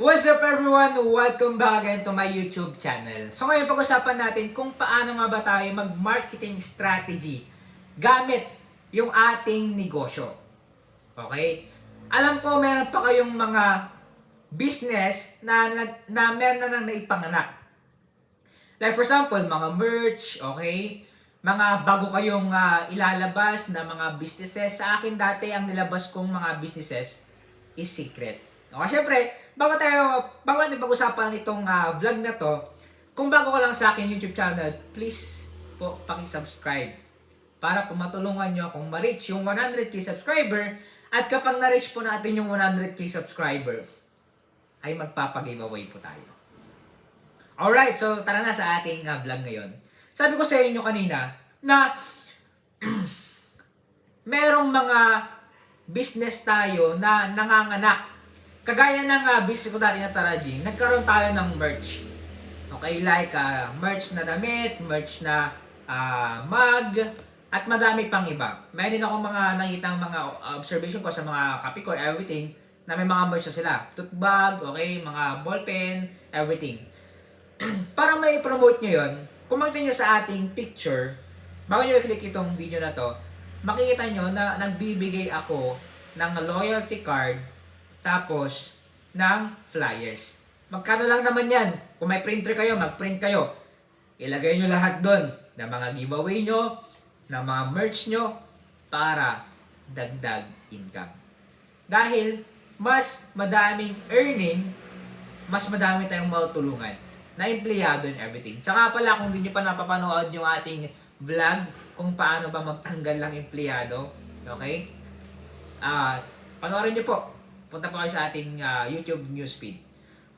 What's up everyone? Welcome back again to my YouTube channel. So ngayon pag-usapan natin kung paano nga ba tayo mag-marketing strategy gamit yung ating negosyo. Okay? Alam ko meron pa kayong mga business na meron na nang naipanganak. Like for example, mga merch, okay? Mga bago kayong ilalabas na mga businesses. Sa akin dati ang nilabas kong mga businesses is secret. Okay, syempre, bago natin pag-usapan itong vlog na to, kung bago ka lang sa akin YouTube channel, please po paki-subscribe para po matulungan nyo akong ma-reach yung 100k subscriber, at kapag na-reach po natin yung 100k subscriber, ay magpapag-giveaway po tayo. Alright, so tara na sa ating vlog ngayon. Sabi ko sa inyo kanina na merong mga business tayo na nanganganak. Kagaya ng business ko dati na Taraji, nagkaroon tayo ng merch. Okay, like merch na damit, merch na mug, at madami pang iba. May din ako mga nakitang mga observation ko sa mga copy ko, everything, na may mga merch na sila. Tote bag, okay, mga ballpen, everything. Para may promote nyo yun, kung makita nyo sa ating picture, bago nyo i-click itong video na to, makikita nyo na nagbibigay ako ng loyalty card tapos ng flyers. Magkano lang naman yan? Kung may printer kayo, mag-print kayo. Ilagay nyo lahat doon ng mga giveaway nyo, ng mga merch nyo, para dagdag income. Dahil mas madaming earning, mas madami tayong matulungan na empleyado and everything. Tsaka pala, kung hindi nyo pa napapanood yung ating vlog kung paano ba magtanggal ng empleyado, okay? Panoorin nyo po. Punta po kayo sa ating YouTube newsfeed.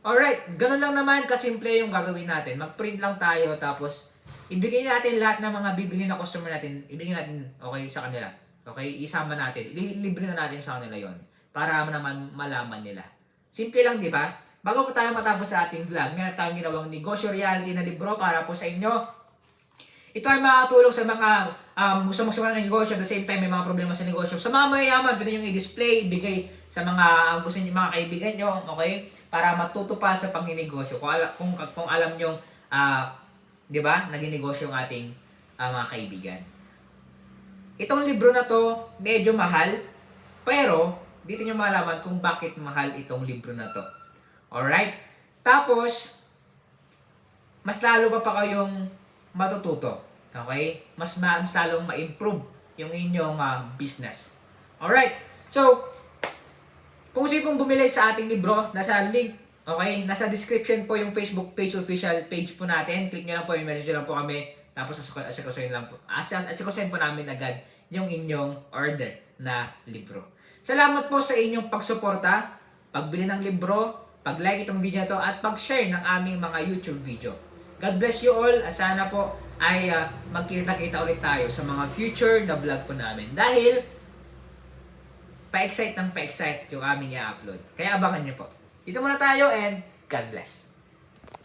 Alright, ganun lang naman kasimple yung gagawin natin. Mag-print lang tayo, tapos ibigay natin lahat ng mga bibili na customer natin, ibigay natin, okay, sa kanila. Okay, isama natin. Libre na natin sa kanila yon para naman malaman nila. Simple lang, di ba? Bago po tayo matapos sa ating vlog, meron tayong ginawang negosyo reality na libro para po sa inyo. Ito ay makatulong sa mga gusto magsimula ng negosyo, at the same time may mga problema sa negosyo. Sa mga mayayaman, pwede nyo i-display, ibigay sa mga gusto nyo, mga kaibigan nyo, okay? Para matuto pa sa pagninegosyo. Kung alam nyo, di ba, naging negosyo ang ating mga kaibigan. Itong libro na to, medyo mahal, pero dito nyo malaman kung bakit mahal itong libro na to. Alright? Tapos, mas lalo pa kayong matututo. Okay? Mas lalong ma-improve yung inyong business. Alright? So, kung gusto pong bumili sa ating libro, nasa link, okay? Nasa description po yung Facebook page, official page po natin. Click nyo lang po, i-message lang po kami. Tapos asikusuhin lang po. Asikusuhin po namin agad yung inyong order na libro. Salamat po sa inyong pagsuporta, pagbili ng libro, pag-like itong video to, at pag-share ng aming mga YouTube video. God bless you all. Sana po ay magkita-kita ulit tayo sa mga future na vlog po namin. Dahil pa-excite ng pa-excite yung aming i-upload. Kaya abangan nyo po. Dito muna tayo and God bless.